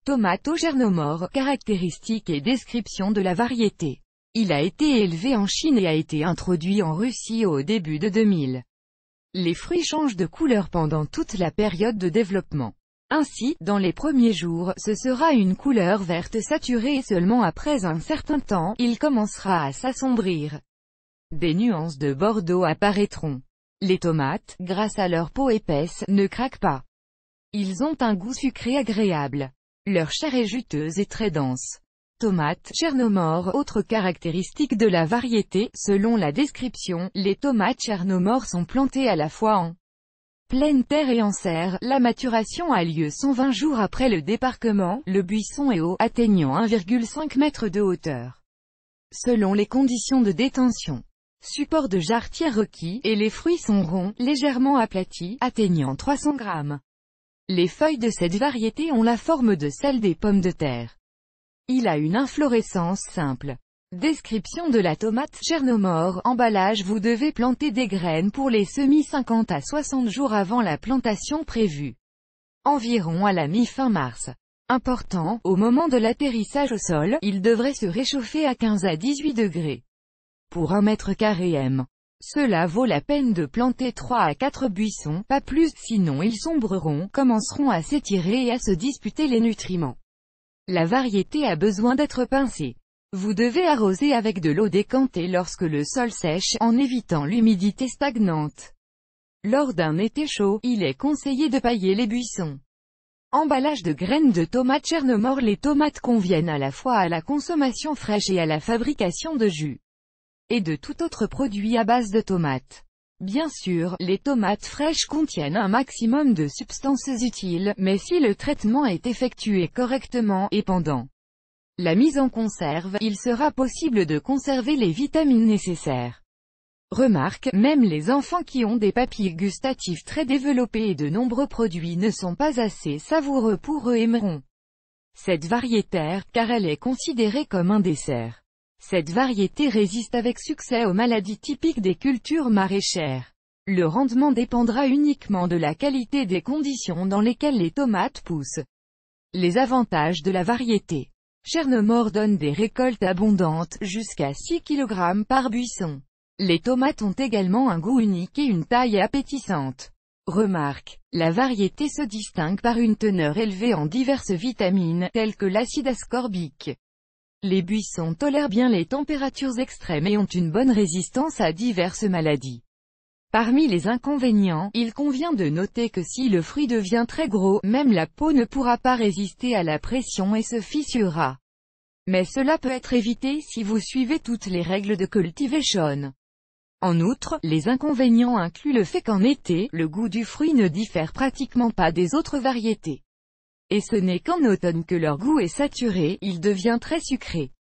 Tomate au gernomore, caractéristiques et description de la variété. Il a été élevé en Chine et a été introduit en Russie au début de 2000. Les fruits changent de couleur pendant toute la période de développement. Ainsi, dans les premiers jours, ce sera une couleur verte saturée et seulement après un certain temps, il commencera à s'assombrir. Des nuances de bordeaux apparaîtront. Les tomates, grâce à leur peau épaisse, ne craquent pas. Ils ont un goût sucré agréable. Leur chair est juteuse et très dense. Tomate gernomore. Autre caractéristique de la variété, selon la description, les tomates gernomore sont plantées à la fois en pleine terre et en serre. La maturation a lieu 120 jours après le déparquement. Le buisson est haut, atteignant 1,5 m de hauteur. Selon les conditions de détention. Support de jarretière requis, et les fruits sont ronds, légèrement aplatis, atteignant 300 g. Les feuilles de cette variété ont la forme de celle des pommes de terre. Il a une inflorescence simple. Description de la tomate gernomore. Emballage. Vous devez planter des graines pour les semis 50 à 60 jours avant la plantation prévue. Environ à la mi-fin mars. Important, au moment de l'atterrissage au sol, il devrait se réchauffer à 15 à 18 degrés. Pour 1 m². Cela vaut la peine de planter 3 à 4 buissons, pas plus, sinon ils sombreront, commenceront à s'étirer et à se disputer les nutriments. La variété a besoin d'être pincée. Vous devez arroser avec de l'eau décantée lorsque le sol sèche, en évitant l'humidité stagnante. Lors d'un été chaud, il est conseillé de pailler les buissons. Emballage de graines de tomates gernomore. Les tomates conviennent à la fois à la consommation fraîche et à la fabrication de jus et de tout autre produit à base de tomates. Bien sûr, les tomates fraîches contiennent un maximum de substances utiles, mais si le traitement est effectué correctement, et pendant la mise en conserve, il sera possible de conserver les vitamines nécessaires. Remarque, même les enfants qui ont des papilles gustatives très développées et de nombreux produits ne sont pas assez savoureux pour eux aimeront cette variété, car elle est considérée comme un dessert. Cette variété résiste avec succès aux maladies typiques des cultures maraîchères. Le rendement dépendra uniquement de la qualité des conditions dans lesquelles les tomates poussent. Les avantages de la variété gernomore donnent des récoltes abondantes, jusqu'à 6 kg par buisson. Les tomates ont également un goût unique et une taille appétissante. Remarque, la variété se distingue par une teneur élevée en diverses vitamines, telles que l'acide ascorbique. Les buissons tolèrent bien les températures extrêmes et ont une bonne résistance à diverses maladies. Parmi les inconvénients, il convient de noter que si le fruit devient très gros, même la peau ne pourra pas résister à la pression et se fissurera. Mais cela peut être évité si vous suivez toutes les règles de cultivation. En outre, les inconvénients incluent le fait qu'en été, le goût du fruit ne diffère pratiquement pas des autres variétés. Et ce n'est qu'en automne que leur goût est saturé, il devient très sucré.